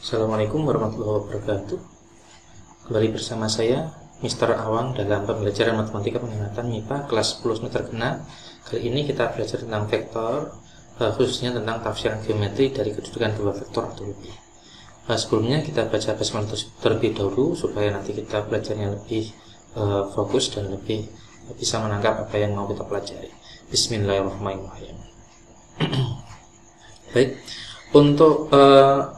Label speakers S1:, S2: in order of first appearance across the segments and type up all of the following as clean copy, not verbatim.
S1: Assalamualaikum warahmatullahi wabarakatuh. Kembali bersama saya Mr. Awang dalam pembelajaran matematika pengamatan MIPA kelas 10 semester genap. Kali ini kita belajar tentang vektor, khususnya tentang tafsiran geometri dari kedudukan dua vektor atau lebih. Sebelumnya kita baca basmalah terlebih dahulu supaya nanti kita belajarnya lebih fokus dan lebih bisa menangkap apa yang mau kita pelajari. Bismillahirrahmanirrahim. Baik. Untuk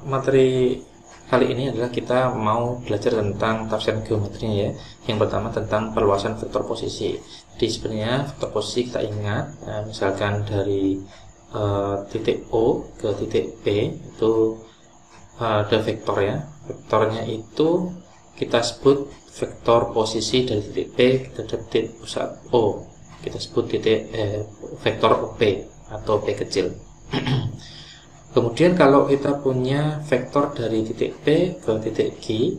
S1: materi kali ini adalah kita mau belajar tentang tafsiran geometrinya ya. Yang pertama tentang perluasan vektor posisi. Jadi sebenarnya vektor posisi kita ingat, misalkan dari titik O ke titik P itu ada vektor ya. Vektornya itu kita sebut vektor posisi dari titik P ke titik pusat O. Kita sebut titik vektor OP atau P kecil. Kemudian kalau kita punya vektor dari titik P ke titik Q,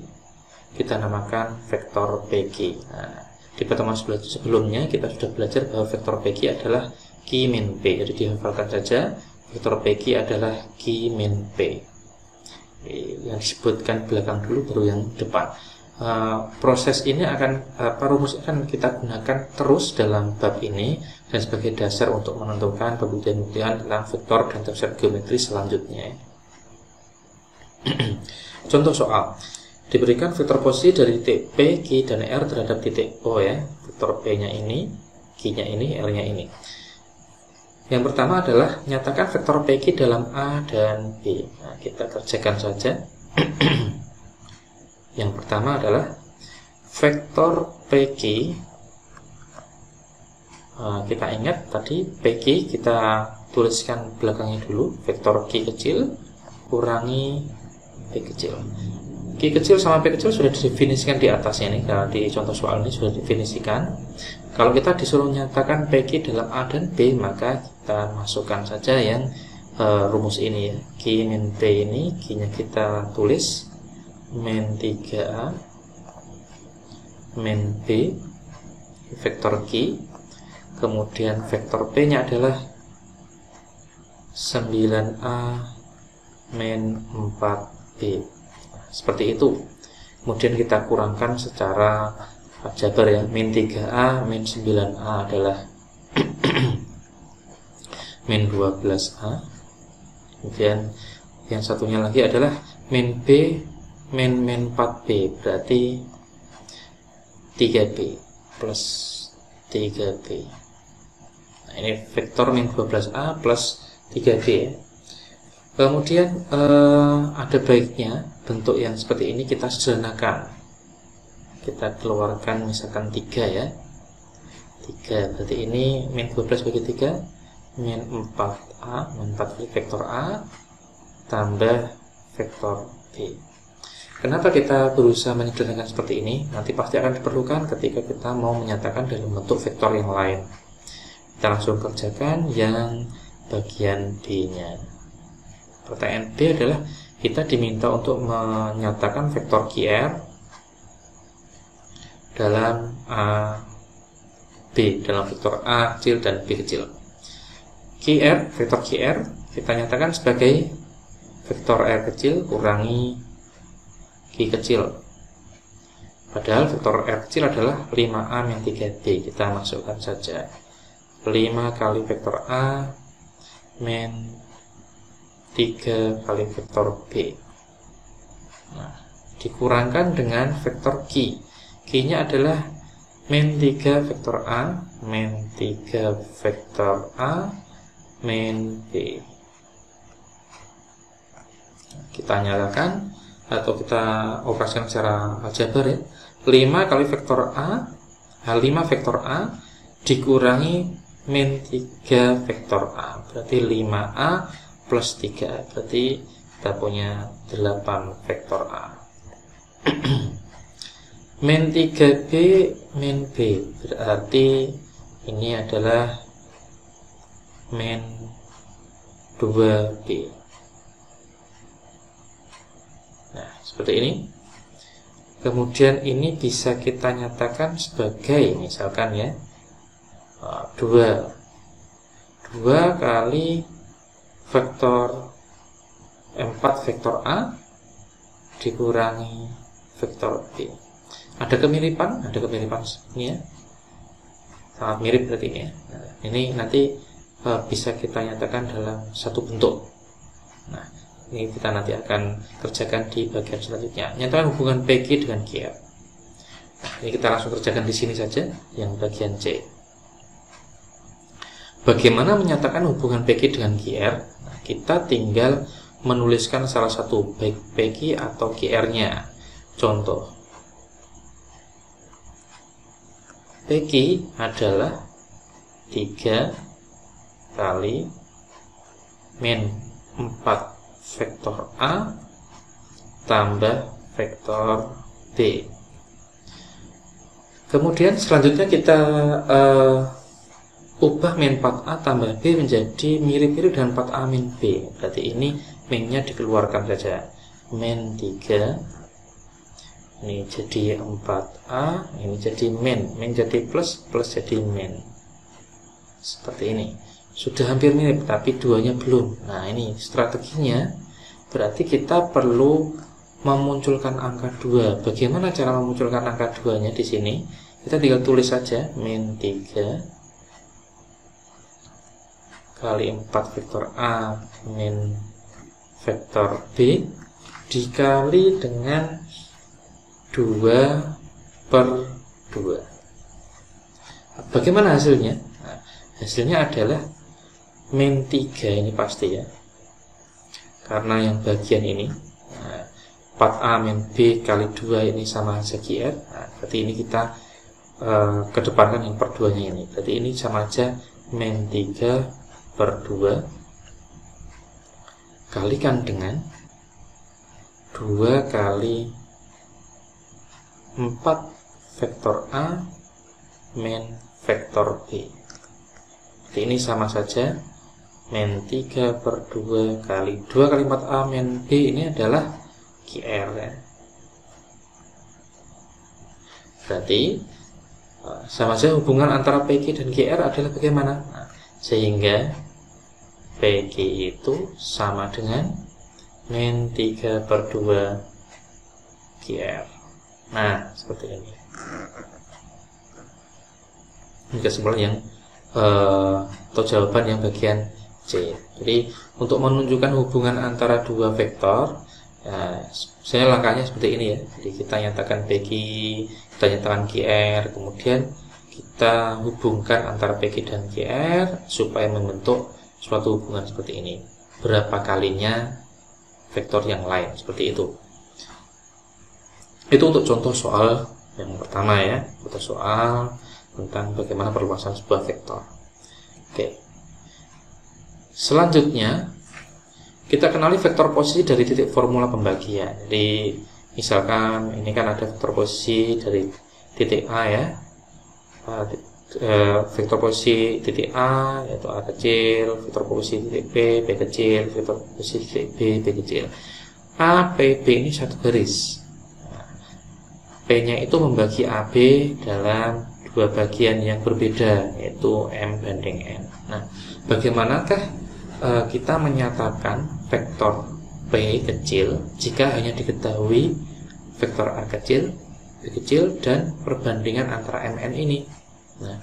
S1: kita namakan vektor PQ. Nah, di pertemuan sebelumnya kita sudah belajar bahwa vektor PQ adalah Q min P. Jadi dihafalkan saja, vektor PQ adalah Q min P. Yang disebutkan belakang dulu baru yang depan. Proses ini rumus akan kita gunakan terus dalam bab ini dan sebagai dasar untuk menentukan pembuktian-pembuktian tentang vektor dan tafsiran geometri selanjutnya. Contoh soal, diberikan vektor posisi dari titik P, Q, dan R terhadap titik O ya. Vektor P-nya ini, Q-nya ini, R-nya ini. Yang pertama adalah nyatakan vektor PQ dalam A dan B. Nah, kita kerjakan saja. Yang pertama adalah vektor PQ. Kita ingat tadi PQ kita tuliskan belakangnya dulu, vektor Q kecil kurangi P kecil. Q kecil sama P kecil sudah didefinisikan di atasnya nih. Kalau di contoh soal ini sudah didefinisikan. Kalau kita disuruh nyatakan PQ dalam A dan B, maka kita masukkan saja yang rumus ini ya. Q min P ini, Q-nya kita tulis min 3A min B vektor Q, kemudian vektor P nya adalah 9A min 4B. Seperti itu. Kemudian kita kurangkan secara aljabar ya. Min 3A min 9A adalah min 12A. Kemudian yang satunya lagi adalah min B min 4B, berarti 3B plus 3B. Nah, ini vektor min 12A plus 3B ya. Kemudian ada baiknya bentuk yang seperti ini kita sederhanakan. Kita keluarkan misalkan 3 ya. 3 berarti ini min 12 bagi 3 min 4A, min 4 vektor A tambah vektor B. Kenapa kita berusaha menyederhanakan seperti ini? Nanti pasti akan diperlukan ketika kita mau menyatakan dalam bentuk vektor yang lain. Kita langsung kerjakan yang bagian D-nya. Pertanyaan B adalah kita diminta untuk menyatakan vektor QR dalam A, B, dalam vektor A kecil dan B kecil. QR, vektor QR kita nyatakan sebagai vektor R kecil kurangi Q kecil. Padahal vektor R kecil adalah 5A min 3B. Kita masukkan saja 5 kali vektor A min 3 kali vektor B. Nah, dikurangkan dengan vektor Q. Q-nya adalah min 3 vektor A min 3 vektor A min B. Kita nyalakan atau kita operasikan secara aljabar ya. 5 kali vektor A, 5 vektor A dikurangi min 3 vektor A, berarti 5A plus 3A, berarti kita punya 8 vektor A. Min 3B min B, berarti ini adalah min 2B. Nah, seperti ini. Kemudian ini bisa kita nyatakan sebagai misalkan ya 2 kali vektor 4 vektor A dikurangi vektor B. Ada kemiripan ini ya. Sangat mirip berarti ini ya. Nah, ini nanti bisa kita nyatakan dalam satu bentuk. Nah, ini kita nanti akan kerjakan di bagian selanjutnya. Nyatakan hubungan PQ dengan QR. Nah, ini kita langsung kerjakan di sini saja, yang bagian C. Bagaimana menyatakan hubungan PQ dengan QR? Nah, kita tinggal menuliskan salah satu, baik PQ atau QR-nya. Contoh, PQ adalah 3 kali min 4 vektor A tambah vektor B. Kemudian selanjutnya kita ubah min 4A tambah B menjadi mirip-mirip dengan 4A min B. Berarti ini minnya dikeluarkan saja. Min 3, ini jadi 4A, ini jadi min jadi plus jadi min. Seperti ini. Sudah hampir mirip, tapi duanya belum. Nah, ini strateginya. Berarti kita perlu memunculkan angka 2. Bagaimana cara memunculkan angka 2-nya di sini? Kita tinggal tulis saja min 3 kali 4 vektor A min vektor B dikali dengan 2/2. Bagaimana hasilnya? Nah, hasilnya adalah min 3 ini pasti ya, karena yang bagian ini 4A min B kali 2 ini sama saja QR. Nah, berarti ini kita kedepankan yang per 2-nya ini. Berarti ini sama aja min 3/2 kalikan dengan 2 kali 4 vektor A min vektor B. Jadi ini sama saja min 3/2 kali 2 kali 4A min B ini adalah QR ya. Berarti sama saja hubungan antara PQ dan QR adalah bagaimana? Nah, sehingga PQ itu sama dengan min 3/2 QR. Nah, seperti ini. Ini kesimpulan yang atau jawaban yang bagian C. Jadi untuk menunjukkan hubungan antara dua vektor, ya, saya langkahnya seperti ini ya. Jadi kita nyatakan PQ, kita nyatakan QR, kemudian kita hubungkan antara PQ dan QR supaya membentuk suatu hubungan seperti ini. Berapa kalinya vektor yang lain, seperti itu. Itu untuk contoh soal yang pertama ya, contoh soal tentang bagaimana perluasan sebuah vektor. Oke. Selanjutnya kita kenali vektor posisi dari titik formula pembagian. Jadi misalkan ini kan ada vektor posisi dari titik A ya, vektor posisi titik A yaitu A kecil, vektor posisi titik B, B kecil, vektor posisi titik B, B kecil. A, P, B ini satu garis. P-nya itu membagi AB dalam dua bagian yang berbeda, yaitu M banding N. Nah, bagaimanakah kita menyatakan vektor P kecil jika hanya diketahui vektor A kecil, B kecil, dan perbandingan antara MN ini? Nah,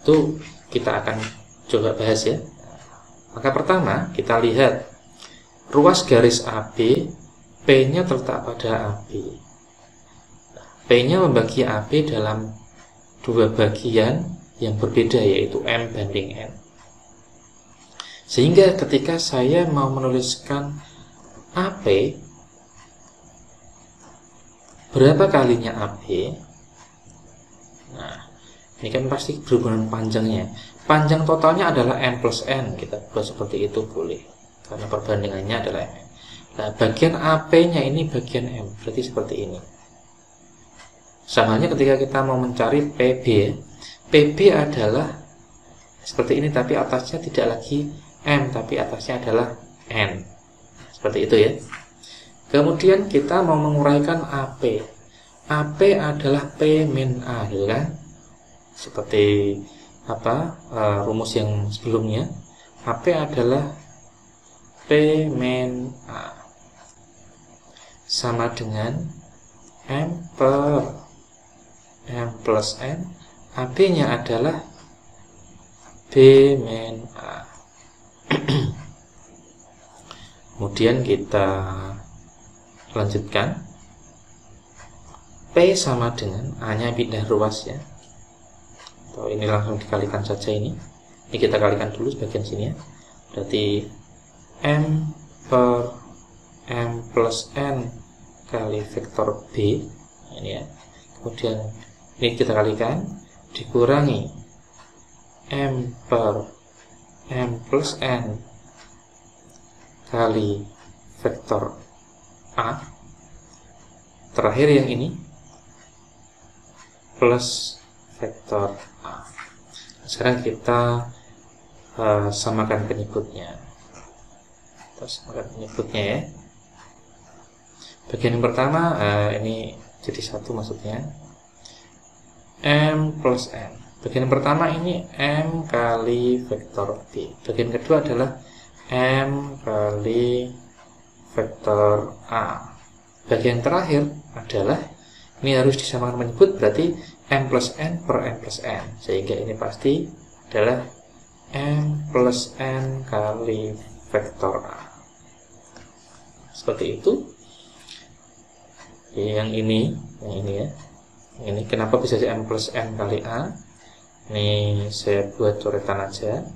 S1: itu kita akan coba bahas ya. Maka pertama, kita lihat ruas garis AB, P-nya terletak pada AB. P-nya membagi AB dalam dua bagian yang berbeda, yaitu M banding N. Sehingga ketika saya mau menuliskan AP, berapa kalinya AB? Nah, ini kan pasti berhubungan panjangnya. Panjang totalnya adalah M plus N. Kita buat seperti itu boleh, karena perbandingannya adalah M. Nah, bagian AP-nya ini bagian M, berarti seperti ini. Sama halnya ketika kita mau mencari PB, PB adalah seperti ini, tapi atasnya tidak lagi M, tapi atasnya adalah N. Seperti itu ya. Kemudian kita mau menguraikan AP. AP adalah P min A, gitu kan? Seperti apa rumus yang sebelumnya. AP adalah P min A. sama dengan M per M plus N. AB-nya adalah B min A. Kemudian kita lanjutkan. P sama dengan A-nya pindah ruas ya. Atau ini langsung dikalikan saja ini. Ini kita kalikan dulu sebagian sini ya. Berarti M per M plus N kali vektor B. Ini ya. Kemudian ini kita kalikan dikurangi M per M plus N kali vektor A. Terakhir yang ini plus vektor A. Sekarang kita samakan penyebutnya. Kita samakan penyebutnya ya. Bagian yang pertama ini jadi satu maksudnya M plus N. Bagian yang pertama ini M kali vektor B. Bagian kedua adalah M kali vektor A. Bagian terakhir adalah ini harus disamakan menyebut, berarti M plus N per M plus N. Sehingga ini pasti adalah M plus N kali vektor A. Seperti itu. Yang ini ya. Yang ini kenapa bisa M plus N kali A? Ini saya buat coretan aja.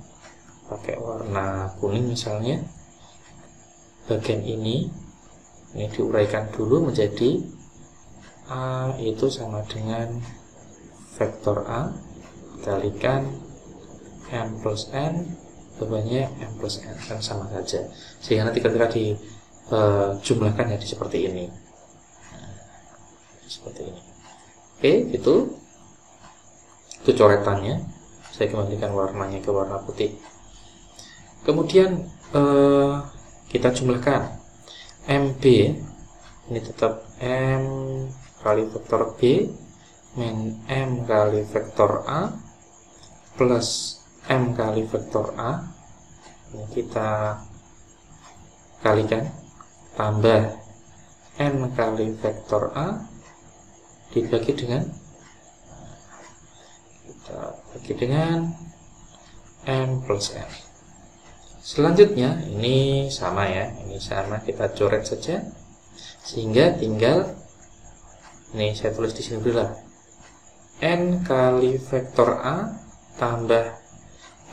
S1: Pakai warna kuning misalnya. Bagian ini diuraikan dulu menjadi A itu sama dengan vektor A kalikan M plus N, bawahnya M plus N, kan sama saja. Sehingga nanti ketika dijumlahkan jadi seperti ini. Seperti ini. Oke, itu coretannya. Saya kembalikan warnanya ke warna putih. Kemudian kita jumlahkan MB, ini tetap M kali vektor B min M kali vektor A plus M kali vektor A. Ini kita kalikan tambah N kali vektor A dibagi dengan M plus N. Selanjutnya ini sama ya, ini sama, kita coret saja sehingga tinggal ini saya tulis di sini dulu lah, N kali vektor A tambah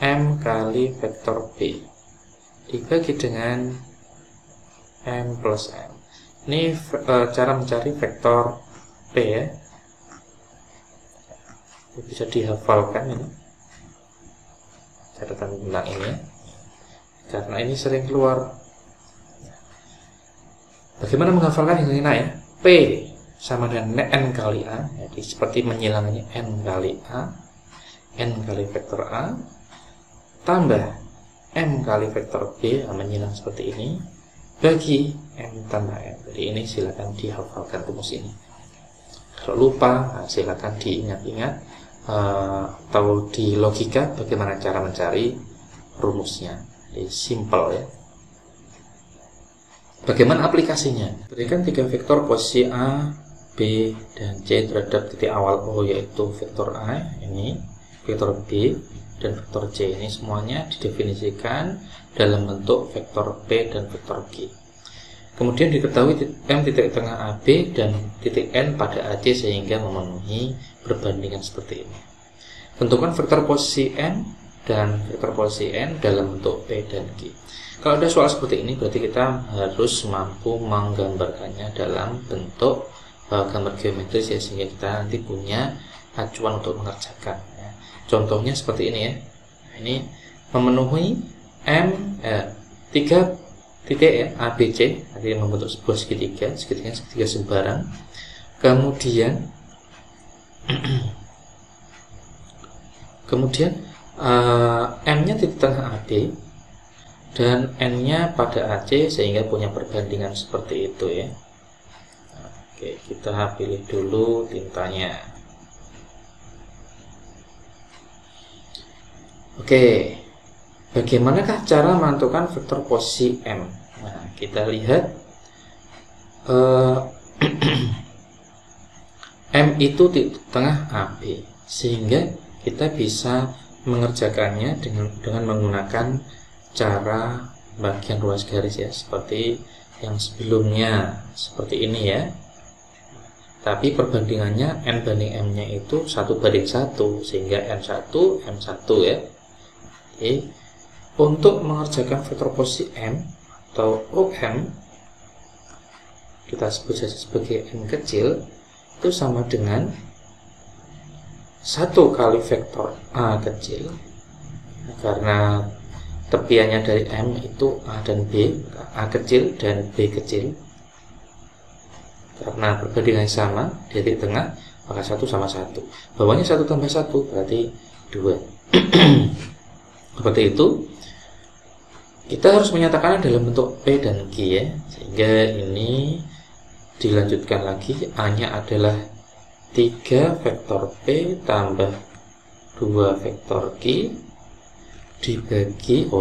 S1: M kali vektor B dibagi dengan M plus N. Ini cara mencari vektor P ya, bisa dihafalkan ini catatan bilang ini ya. Karena ini sering keluar. Bagaimana menghafalkan yang ini ya? P sama dengan N kali A. Jadi seperti menyilangnya N kali A, N kali vektor A tambah M kali vektor B, menyilang seperti ini, bagi M tambah N. Jadi ini silakan dihafalkan rumus ini. Kalau lupa, silakan diingat-ingat atau di logika bagaimana cara mencari rumusnya. Simple ya. Bagaimana aplikasinya? Berikan 3 vektor posisi A, B, dan C terhadap titik awal O, yaitu vektor A ini, vektor B, dan vektor C. Ini semuanya didefinisikan dalam bentuk vektor P dan vektor G. Kemudian diketahui M titik tengah AB dan titik N pada AC sehingga memenuhi perbandingan seperti ini. Tentukan vektor posisi M dan vektor posisi N dalam bentuk P dan G. Kalau ada soal seperti ini, berarti kita harus mampu menggambarkannya dalam bentuk gambar geometris ya, sehingga kita nanti punya acuan untuk mengerjakan ya. Contohnya seperti ini ya. Ini memenuhi M 3 titik ya, ABC, artinya membentuk sebuah segitiga sembarang. Kemudian M-nya titik tengah AB dan N-nya pada AC sehingga punya perbandingan seperti itu ya. Oke, kita pilih dulu tintanya. Oke, bagaimanakah cara menentukan vektor posisi M? Nah, kita lihat eh, M itu titik tengah AB, sehingga kita bisa mengerjakannya dengan menggunakan cara bagian ruas garis ya, seperti yang sebelumnya, seperti ini ya. Tapi perbandingannya N banding M-nya itu 1:1, sehingga N1, M1 ya. Oke. Untuk mengerjakan vektor posisi M atau OM, kita sebut saja sebagai M kecil, itu sama dengan 1 kali vektor A kecil, karena tepiannya dari M itu A dan B, A kecil dan B kecil. Karena perbandingannya sama di titik tengah, maka 1 sama 1. Bawahnya 1 tambah 1 berarti 2. Seperti itu. Kita harus menyatakannya dalam bentuk P dan Q ya. Sehingga ini dilanjutkan lagi, A-nya adalah 3 vektor P tambah 2 vektor Q dibagi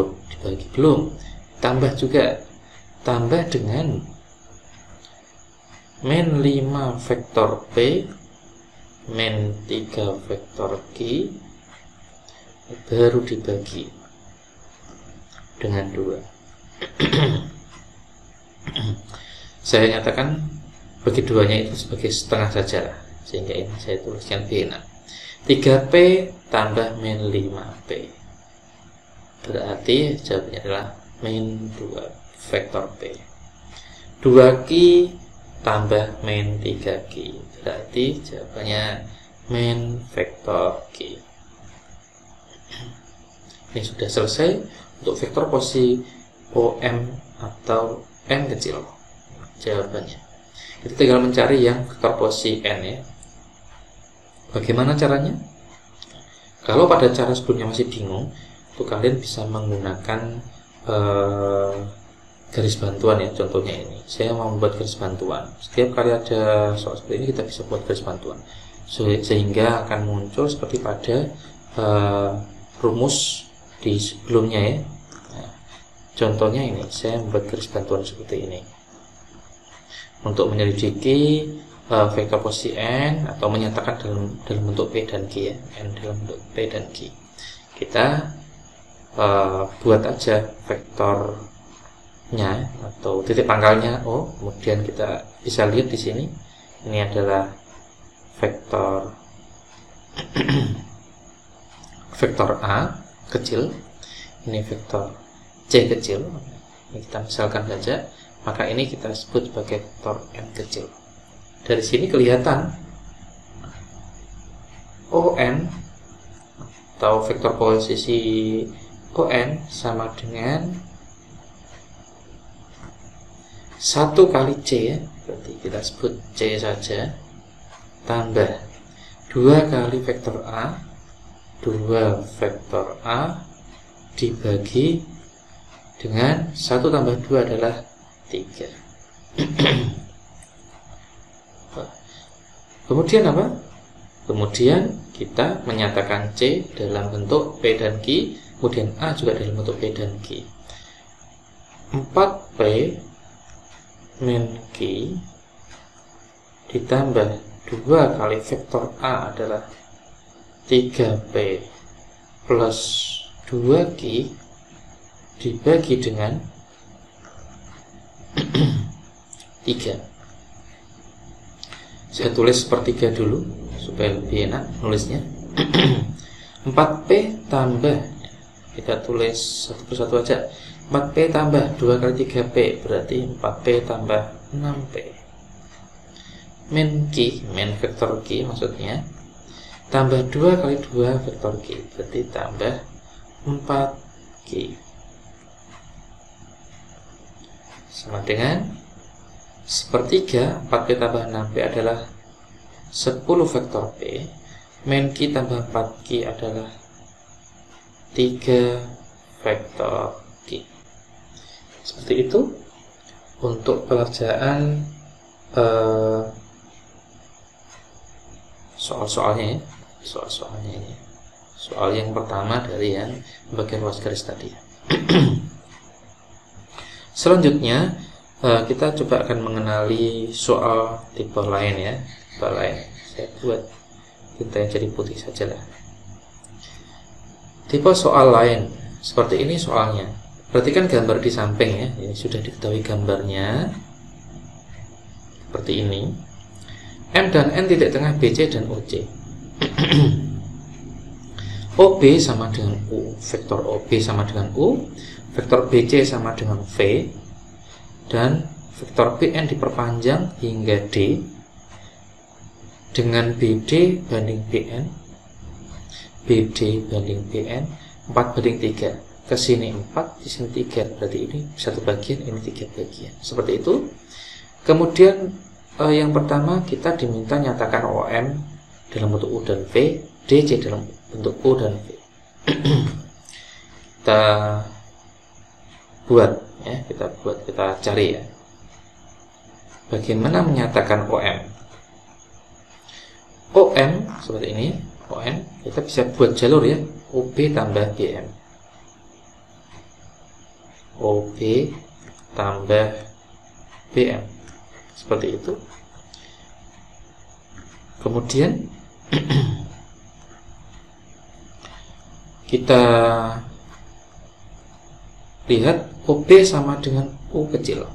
S1: belum, tambah juga, tambah dengan min 5 vektor P min 3 vektor Q baru dibagi dengan 2. Saya nyatakan bagi duanya itu sebagai setengah saja, sehingga ini saya tuliskan B6. 3P tambah min 5P berarti jawabannya adalah min 2 vektor P. 2Q tambah min 3Q berarti jawabannya min vektor Q. Ini sudah selesai untuk vektor posisi OM atau M kecil jawabannya. Kita tinggal mencari yang vektor posisi N ya. Bagaimana caranya? Kalau pada cara sebelumnya masih bingung, itu kalian bisa menggunakan garis bantuan ya. Contohnya ini, saya mau membuat garis bantuan. Setiap kali ada soal seperti ini, kita bisa buat garis bantuan sehingga akan muncul seperti pada rumus di sebelumnya ya. Nah, contohnya ini, saya membuat garis bantuan seperti ini untuk menyelidiki vektor posisi N atau menyatakan dalam bentuk P dan Q ya. N dalam bentuk P dan Q. Kita buat aja vektornya atau titik pangkalnya O, kemudian kita bisa lihat di sini ini adalah vektor vektor A kecil, ini vektor C kecil. Ini kita misalkan saja, maka ini kita sebut sebagai vektor N kecil. Dari sini kelihatan ON atau vektor posisi ON sama dengan 1 kali C ya, berarti kita sebut C saja, tambah 2 kali vektor A, 2 vektor A dibagi dengan 1 tambah 2 adalah 3. Kemudian apa? Kemudian kita menyatakan C dalam bentuk P dan Q, kemudian A juga dalam bentuk P dan Q. 4P min Q ditambah 2 kali vektor A adalah 3P plus 2Q dibagi dengan 3. Saya tulis sepertiga dulu supaya lebih enak nulisnya. 4P tambah, kita tulis satu persatu aja. 4P tambah 2 kali 3P berarti 4P tambah 6P min Q, min vektor Q maksudnya, tambah 2 kali 2 vektor Q berarti tambah 4Q sama dengan sepertiga. 4P tambah 6P adalah 10 vektor P min Q tambah 4Q adalah 3 vektor Q. Seperti itu untuk pengerjaan soal-soalnya ya. Soal-soalnya ini, soal yang pertama dari yang bagian ruas garis tadi. Selanjutnya kita coba akan mengenali soal tipe lain ya. Tipe lain, saya buat tinta yang jadi putih saja lah. Tipe soal lain seperti ini soalnya. Perhatikan gambar di samping ya. Ini sudah diketahui gambarnya seperti ini. M dan N titik tengah BC dan OC. OB sama dengan U, vektor OB sama dengan U, vektor BC sama dengan V, dan vektor BN diperpanjang hingga D dengan BD banding BN, BD banding BN 4:3. Kesini 4, di sini 3, berarti ini satu bagian, ini 3 bagian. Seperti itu. Kemudian yang pertama kita diminta nyatakan OM dalam bentuk U dan V, DC dalam bentuk U dan V. Kita buat ya, kita cari ya. Bagaimana menyatakan OM? OM seperti ini, OM kita bisa buat jalur ya, OB tambah BM. OB tambah BM. Seperti itu. Kemudian kita lihat OB sama dengan U kecil.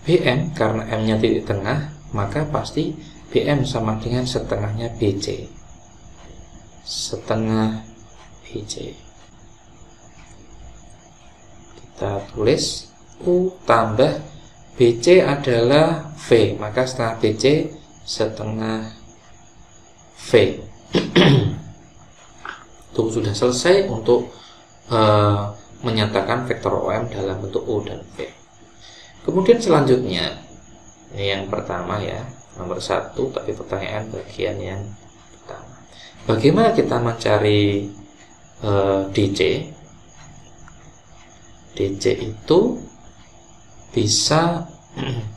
S1: BM karena M-nya titik tengah, maka pasti BM sama dengan setengahnya BC. Setengah BC. Kita tulis U tambah BC adalah V, maka setengah BC setengah V. Itu sudah selesai untuk menyatakan vektor OM dalam bentuk U dan V. Kemudian selanjutnya, ini yang pertama ya, nomor 1, tapi pertanyaan bagian yang pertama. Bagaimana kita mencari DC? DC itu bisa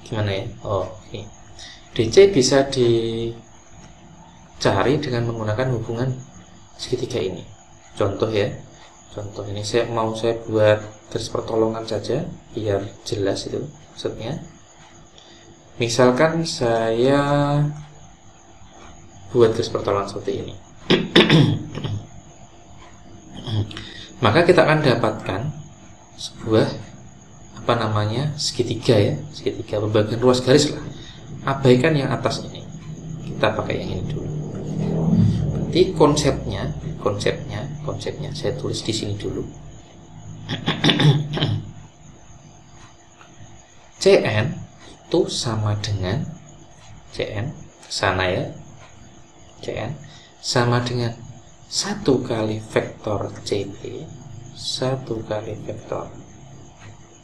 S1: gimana ya? Okay. DC bisa dicari dengan menggunakan hubungan segitiga ini. Contoh ya. Contoh ini saya buat garis pertolongan saja biar jelas itu maksudnya. Misalkan saya buat garis pertolongan seperti ini. Maka kita akan dapatkan sebuah segitiga ya, segitiga pembagian ruas garis lah. Abaikan yang atas ini, kita pakai yang ini dulu. Berarti konsepnya saya tulis di sini dulu. CN itu sama dengan CN sana ya, CN sama dengan 1 kali vektor CB, 1 kali vektor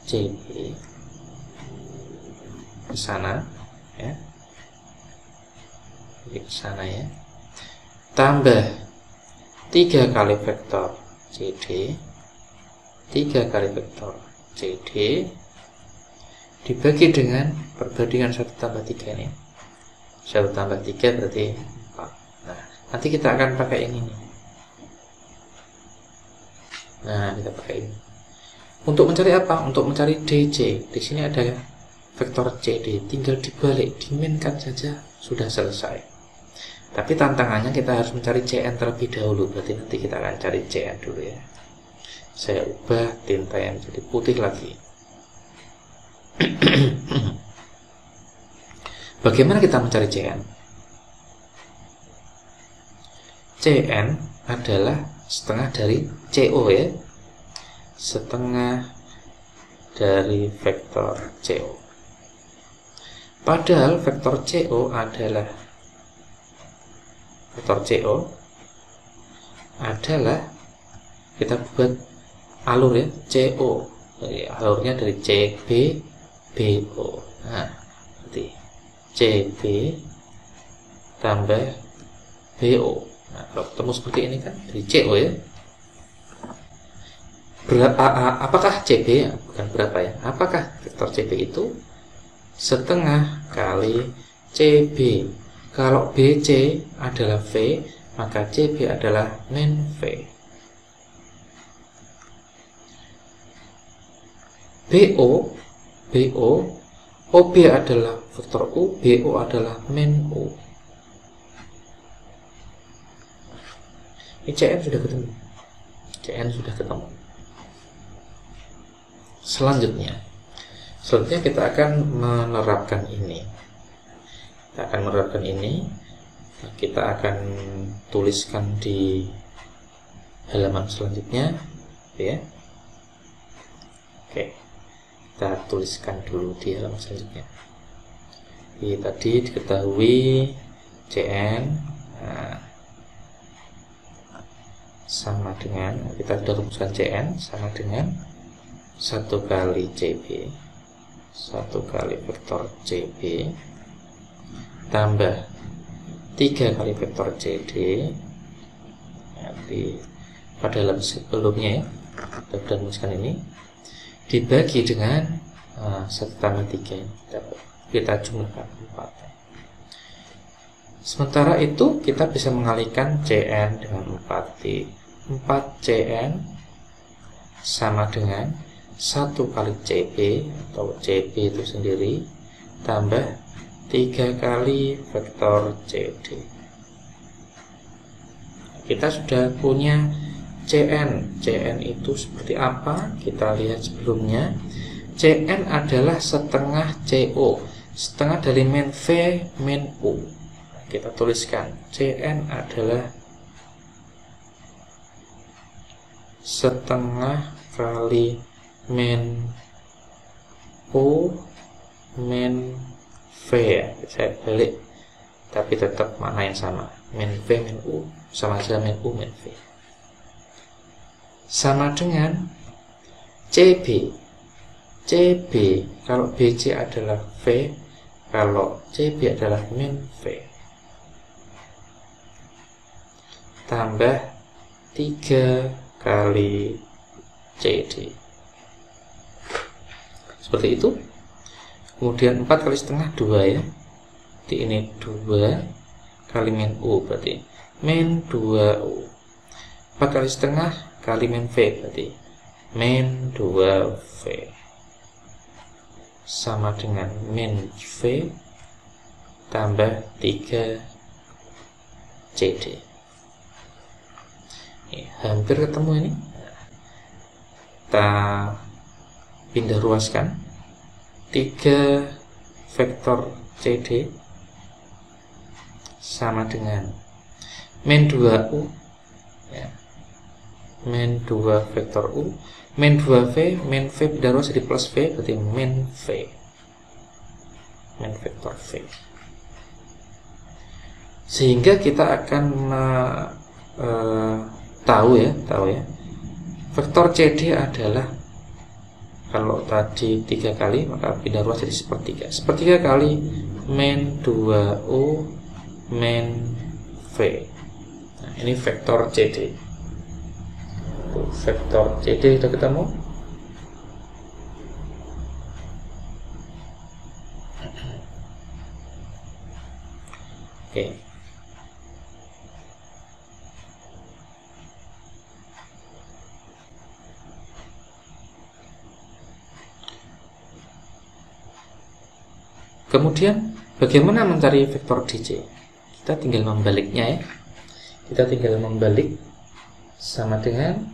S1: CB ke sana ya, ke sana ya, tambah 3 kali vektor CD, 3 kali vektor CD dibagi dengan perbandingan 1 tambah 3 ini. 1 tambah 3 berarti 4. Nah, nanti kita akan pakai ini nih. Nah, kita pakai ini. Untuk mencari apa? Untuk mencari DC. Di sini ada vektor CD, tinggal dibalik, diminkan saja, sudah selesai. Tapi tantangannya kita harus mencari CN terlebih dahulu. Berarti nanti kita akan cari CN dulu ya. Saya ubah tinta yang jadi putih lagi. Bagaimana kita mencari CN? CN adalah setengah dari CO ya, setengah dari vektor CO. Padahal vektor CO adalah kita buat alur ya, CO. Jadi, alurnya dari CB BO. Nah, berarti CB tambah BO. Nah, kalau ketemu seperti ini kan dari CO ya. Apakah CB ya? Bukan berapa ya. Apakah vektor CB itu setengah kali CB? Kalau BC adalah V, maka CB adalah min V. BO, OB adalah vektor U, BO adalah min U. Ini CN sudah ketemu. Selanjutnya kita akan menerapkan ini. Kita akan tuliskan di halaman selanjutnya, ya. Oke, kita tuliskan dulu di halaman selanjutnya. Jadi tadi diketahui CN sama dengan, kita sudah rumuskan CN sama dengan 1 kali CB, 1 kali vektor CB tambah 3 kali vektor CD. Nanti pada halaman sebelumnya, ya, kita sudah rumuskan ini, dibagi dengan 1 tambah 3, kita jumlahkan 4. Sementara itu kita bisa mengalihkan CN dengan 4. 4CN sama dengan 1 kali CB atau CB itu sendiri tambah 3 kali vektor CD. Kita sudah punya CN. CN itu seperti apa? Kita lihat sebelumnya. CN adalah setengah CO, setengah dari min V min U. Kita tuliskan CN adalah setengah kali min U min V, ya. Saya balik, tapi tetap makna yang sama. Min V min U sama saja min U min V. Sama dengan CB. CB kalau BC adalah V, kalau CB adalah min V, tambah 3 kali CD. Seperti itu. Kemudian 4 kali setengah 2, ya. Jadi ini 2 kali min U, berarti min 2U. 4 kali setengah kali min V, berarti min 2V, sama dengan min V tambah 3 CD. Hampir ketemu ini. Kita pindah ruaskan. 3 vektor CD sama dengan min 2U, ya. Min 2 vektor U, min 2V, min V pindah ruas jadi plus V, berarti min V, min vektor V. Sehingga kita akan tahu ya, vektor CD adalah, kalau tadi 3 kali, maka pindah ruas jadi sepertiga. Sepertiga kali min 2U min V. Nah, ini vektor CD. Vektor CD sudah ketemu. Oke. Kemudian bagaimana mencari vektor DJ? Kita tinggal membaliknya, ya. Kita tinggal membalik sama dengan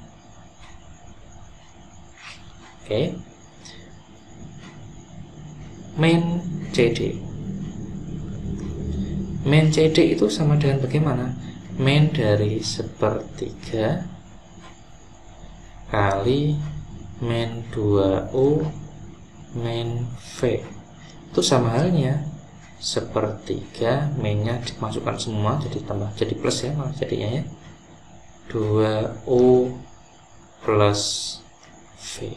S1: min CD. Min CD itu sama dengan bagaimana? Min dari sepertiga kali min 2U min V. Itu sama halnya sepertiga, minnya dimasukkan semua jadi tambah, jadi plus, ya, malah jadinya, ya, 2U plus V.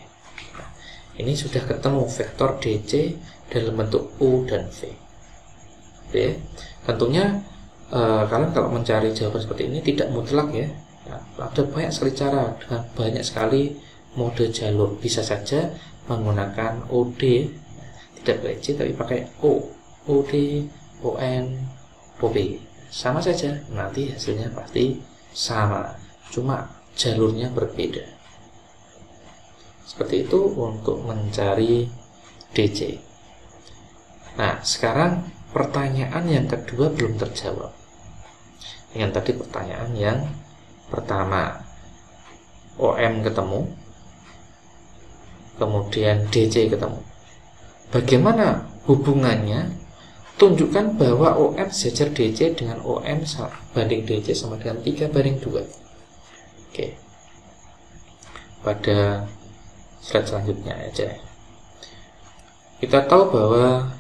S1: Nah, ini sudah ketemu vektor DC dalam bentuk U dan V. Oke. Tentunya kalian kalau mencari jawaban seperti ini tidak mutlak, ya. Nah, ada banyak sekali cara dengan banyak sekali mode jalur. Bisa saja menggunakan OD, tidak pakai C tapi pakai O, OD, ON, OB, sama saja, nanti hasilnya pasti sama, cuma jalurnya berbeda. Seperti itu untuk mencari DC. Nah, sekarang pertanyaan yang kedua belum terjawab. Dengan tadi pertanyaan yang pertama, OM ketemu, kemudian DC ketemu. Bagaimana hubungannya? Tunjukkan bahwa OM sejajar DC dengan OM banding DC sama dengan 3/2. Oke. Pada slide selanjutnya aja. Kita tahu bahwa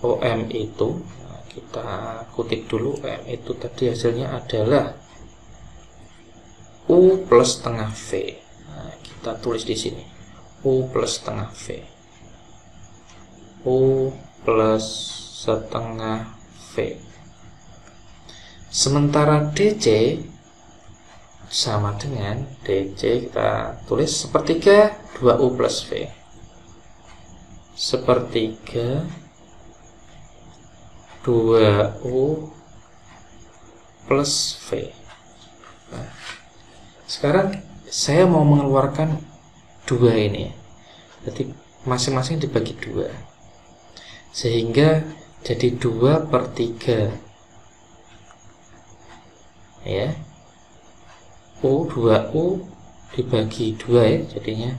S1: OM itu, kita kutip dulu, OM itu tadi hasilnya adalah U plus setengah V. Nah, kita tulis di sini U plus setengah V. U plus setengah V. Sementara DC sama dengan DC, kita tulis sepertiga 2U plus V. Sepertiga 2U plus V. Nah, sekarang saya mau mengeluarkan 2 ini. Jadi masing-masing dibagi 2. Sehingga jadi 2/3. Ya. U 2U dibagi 2 ya, jadinya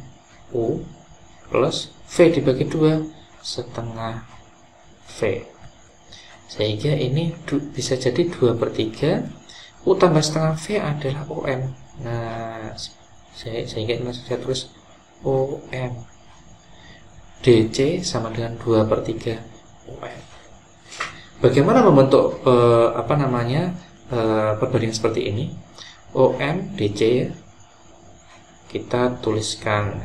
S1: U plus V dibagi 2 setengah V. Sehingga ini bisa jadi 2/3. U tambah setengah V adalah OM. Nah, sehingga ini saya tulis OM. DC sama dengan 2/3 OM. Bagaimana membentuk perbandingan seperti ini? OM DC kita tuliskan.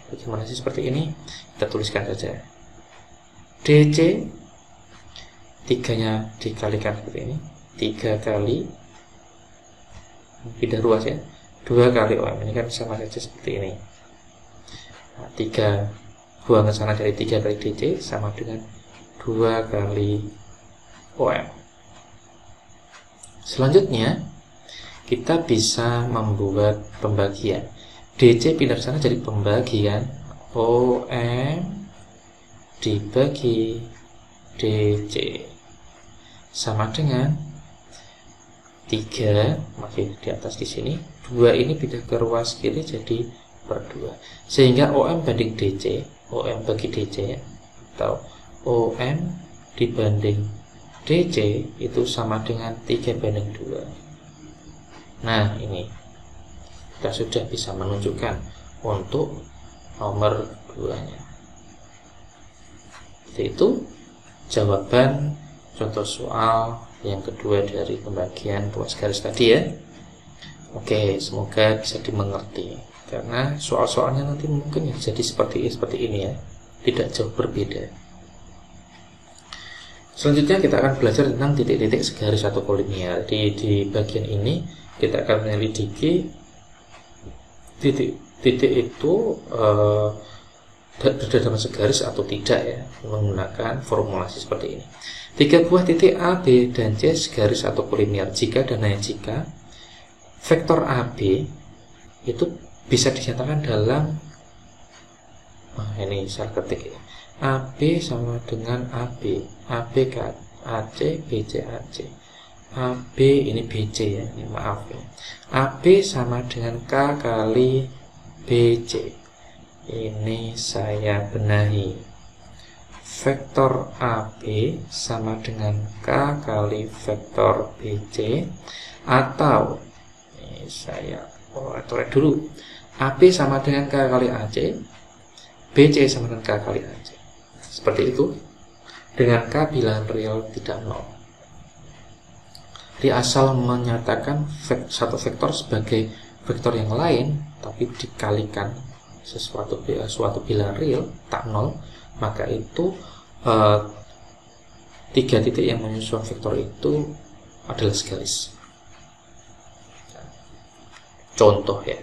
S1: Bagaimana sih seperti ini? Kita tuliskan saja. DC 3-nya dikalikan seperti ini. 3 kali, pindah ruas ya, 2 kali OM. Ini kan sama saja seperti ini. Nah, 3 buang ke sana dari 3 kali DC sama dengan 2 kali OM. Selanjutnya kita bisa membuat pembagian. DC pindah ke sana jadi pembagian OM dibagi DC sama dengan 3, masih di atas di sini. 2 ini pindah ke ruas kiri jadi per 2. Sehingga OM banding DC, OM bagi DC atau OM dibanding DC itu sama dengan 3/2. Nah, ini kita sudah bisa menunjukkan untuk nomor 2-nya. Itu jawaban contoh soal yang kedua dari pembagian ruas garis tadi ya. Oke, semoga bisa dimengerti. Karena soal-soalnya nanti mungkin ya jadi seperti ini ya, tidak jauh berbeda. Selanjutnya kita akan belajar tentang titik-titik segaris atau kolinial. Di bagian ini kita akan menyelidiki titik itu berada dalam segaris atau tidak ya, menggunakan formulasi seperti ini. 3 buah titik A, B, dan C segaris atau kolinial jika dan hanya jika vektor AB itu bisa dinyatakan dalam, ini saya ketik ya, AB sama dengan AB, AB ke AC, BC AC, AB ini BC ya, ini maaf ya, AB sama dengan K kali BC. Ini saya benahi, vektor AB sama dengan K kali vektor BC, atau ini saya coret dulu, AB sama dengan K kali AC, BC sama dengan K kali AC. Seperti itu dengan K bilangan real tidak 0. Jadi asal menyatakan satu vektor sebagai vektor yang lain tapi dikalikan suatu bilangan real tak 0, maka itu 3 titik yang menyusun vektor itu adalah segaris. Contoh ya,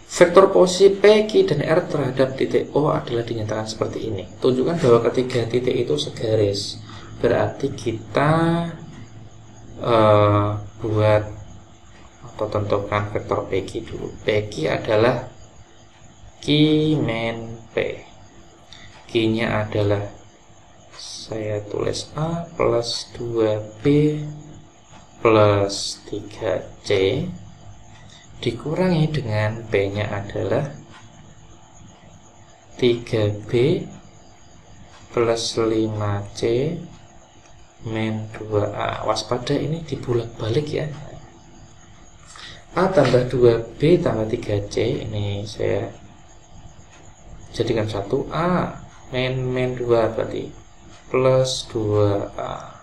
S1: vektor posisi P, Q, dan R terhadap titik O adalah dinyatakan seperti ini. Tunjukkan bahwa ketiga titik itu segaris. Berarti kita buat atau tentukan vektor PQ dulu. PQ adalah Q min P. Q-nya adalah, saya tulis A plus 2B plus 3C dikurangi dengan P-nya adalah 3B plus 5C min 2A. Waspada ini dibulak-balik ya. A tambah 2B tambah 3C, ini saya jadikan 1A min 2 berarti plus 2A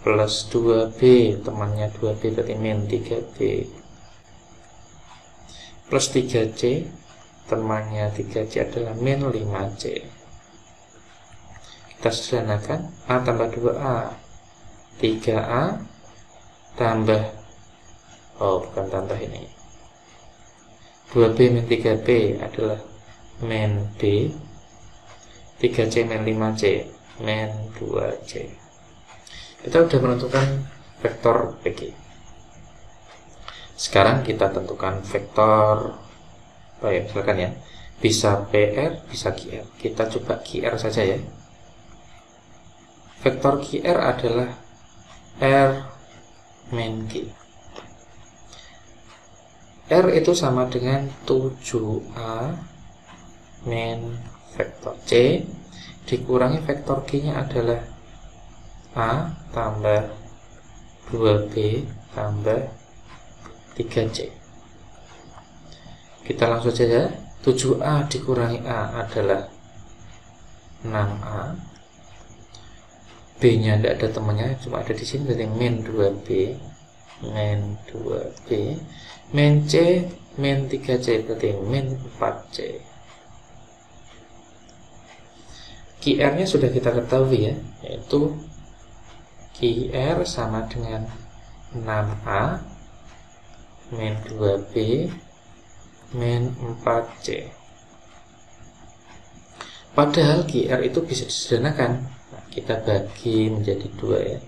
S1: plus 2B, temannya 2B berarti min 3B plus 3C, temannya 3C adalah min 5C. Kita sederhanakan, A tambah 2A 3A tambah, bukan tambah ini, 2B min 3B adalah min B, 3C min 5C min 2C. Kita sudah menentukan vektor PQ. Sekarang kita tentukan vektor, misalkan ya, bisa PR, bisa QR. Kita coba QR saja ya. Vektor QR adalah R min Q. R itu sama dengan 7A min vektor C dikurangi vektor Q-nya adalah A tambah 2B tambah 3C. Kita langsung saja, 7A dikurangi A adalah 6A. B-nya tidak ada temannya, cuma ada di sini, berarti min 2B min 2B min C min 3C berarti min 4C. QR-nya sudah kita ketahui ya, yaitu QR sama dengan 6A min 2B min 4C. Padahal QR itu bisa disederhanakan. Nah, kita bagi menjadi 2 ya.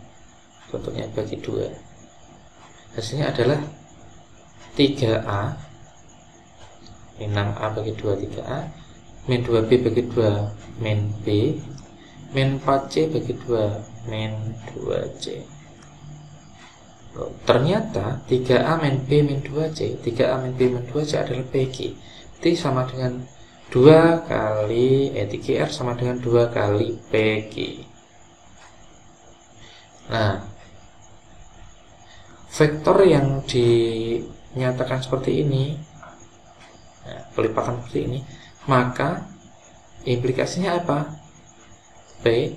S1: Contohnya bagi 2. Hasilnya adalah 3A min 6A bagi 2 3A min 2B bagi 2 min B min 4C bagi 2 min 2C. Ternyata 3A min B min 2C, 3A min B min 2C adalah PQ. T sama dengan 2 kali TQR sama dengan 2 kali PQ. Nah, vektor yang dinyatakan seperti ini, pelipatan seperti ini, maka implikasinya apa? P,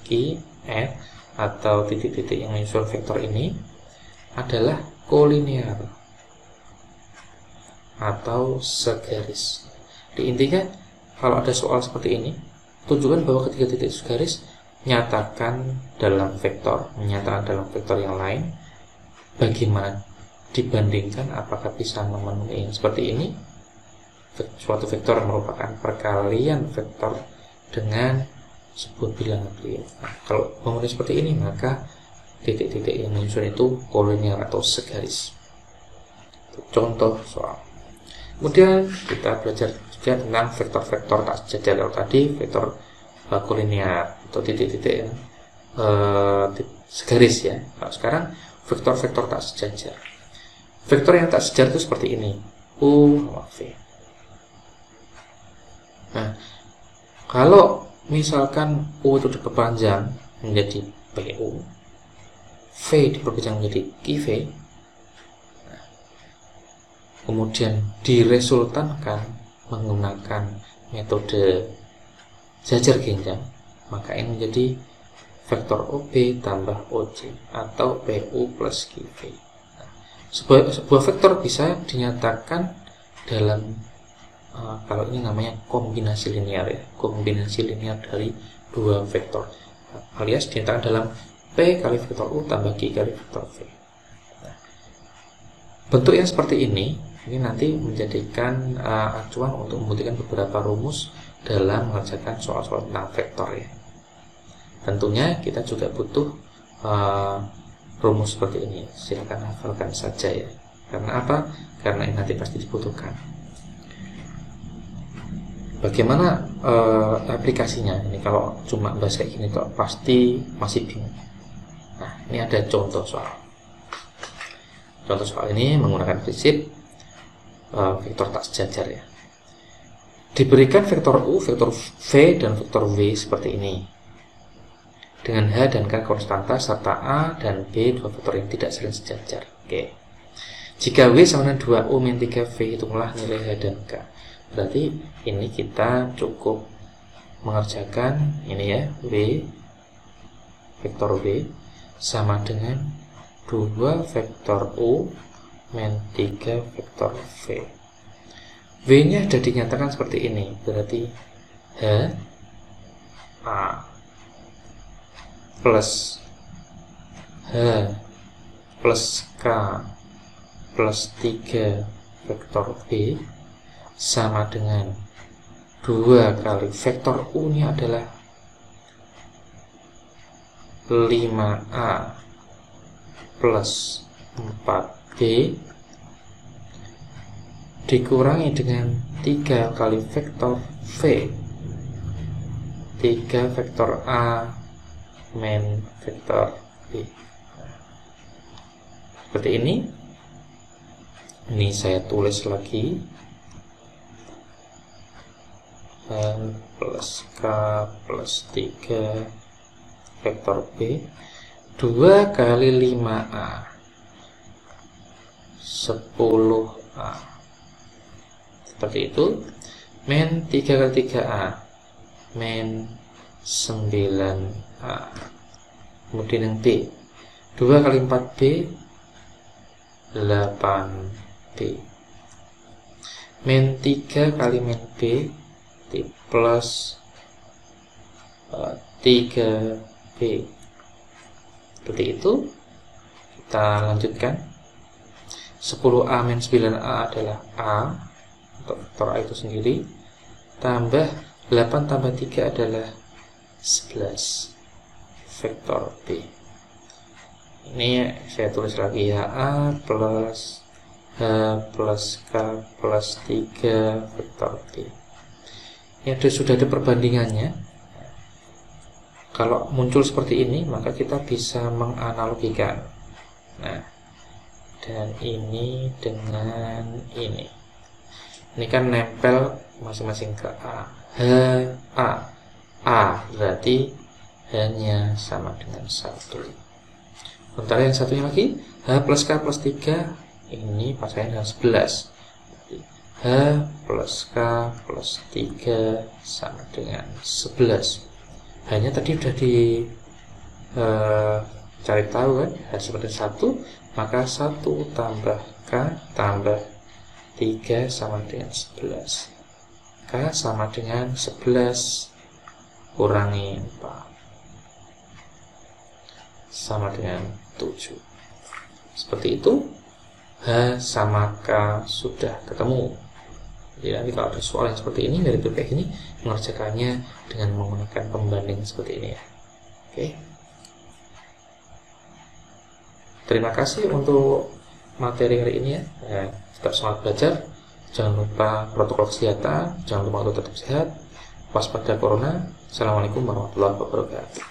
S1: Q, R atau titik-titik yang menyusul vektor ini adalah kolinear atau segaris. Di intinya, kalau ada soal seperti ini, tunjukkan bahwa ketiga titik segaris menyatakan dalam vektor yang lain. Bagaimana dibandingkan, apakah bisa memenuhi yang seperti ini? Suatu vektor merupakan perkalian vektor dengan sebuah bilangan real. Nah, kalau memenuhi seperti ini, maka titik-titik yang menyusun itu kolinear atau segaris. Itu contoh soal. Kemudian kita belajar juga tentang vektor-vektor tak sejajar tadi, vektor kolinear atau titik-titik yang segaris ya. Nah, sekarang vektor-vektor tak sejajar. Vektor yang tak sejajar itu seperti ini, U sama V. Nah, kalau misalkan U itu diperpanjang menjadi PU, V diperpanjang menjadi QV, kemudian diresultankan menggunakan metode jajar genjang, maka ini menjadi vektor OB tambah OJ atau PU plus QV. Nah, sebuah vektor bisa dinyatakan dalam kalau ini namanya kombinasi linear ya, kombinasi linear dari dua vektor, alias dinyatakan dalam P kali vektor U tambah Q kali vektor V. Nah, bentuk yang seperti ini nanti menjadikan acuan untuk membuktikan beberapa rumus dalam mengerjakan soal-soal tentang vektor ya. Tentunya kita juga butuh rumus seperti ini. Silakan hafalkan saja ya. Karena apa? Karena ini nanti pasti dibutuhkan. Bagaimana aplikasinya? Ini kalau cuma bahas kayak gini tuh pasti masih bingung. Nah, ini ada contoh soal. Contoh soal ini menggunakan prinsip vektor tak sejajar ya. Diberikan vektor U, vektor V, dan vektor V seperti ini. Dengan H dan K konstanta serta A dan B dua vektor yang tidak saling sejajar. Oke. Jika W sama dengan 2U min 3V, hitunglah nilai H dan K. Berarti ini kita cukup mengerjakan ini ya, W vektor W sama dengan 2 vektor U min 3 vektor V. V nya sudah dinyatakan seperti ini. Berarti H A plus H plus K plus 3 vektor B sama dengan 2 kali vektor U nya adalah 5A plus 4B dikurangi dengan 3 kali vektor V, 3 vektor A min vektor B. Seperti ini. Ini saya tulis lagi. Plus K plus 3 vektor B 2 kali 5A 10A seperti itu, min 3 kali 3A min 9A. Kemudian yang B 2 kali 4B 8B min 3 kali min B plus 3B. Seperti itu. Kita lanjutkan. 10A min 9A adalah A untuk vektor A itu sendiri, tambah 8 tambah 3 adalah 11 vektor B. Ini saya tulis lagi ya, A plus H plus K plus 3 vektor B. Ini sudah ada perbandingannya. Kalau muncul seperti ini, maka kita bisa menganalogikan. Nah, dan ini dengan ini. Ini kan nempel masing-masing ke A. H A berarti hanya sama dengan 1. Sementara yang satunya lagi H plus K plus 3 ini pasangan dengan 11. H plus K plus 3 sama dengan 11. Hanya tadi sudah cari tahu kan, H sama dengan 1, maka 1 tambah K tambah 3 sama dengan 11. K sama dengan 11 kurangi 4 sama dengan 7. Seperti itu. H sama K sudah ketemu. Jadi nanti kalau ada soal yang seperti ini dari kayak ini, mengerjakannya dengan menggunakan pembanding seperti ini ya. Oke. Terima kasih untuk materi hari ini ya. Tetap semangat belajar. Jangan lupa protokol kesehatan, jangan lupa untuk tetap sehat, waspada corona. Assalamualaikum warahmatullahi wabarakatuh.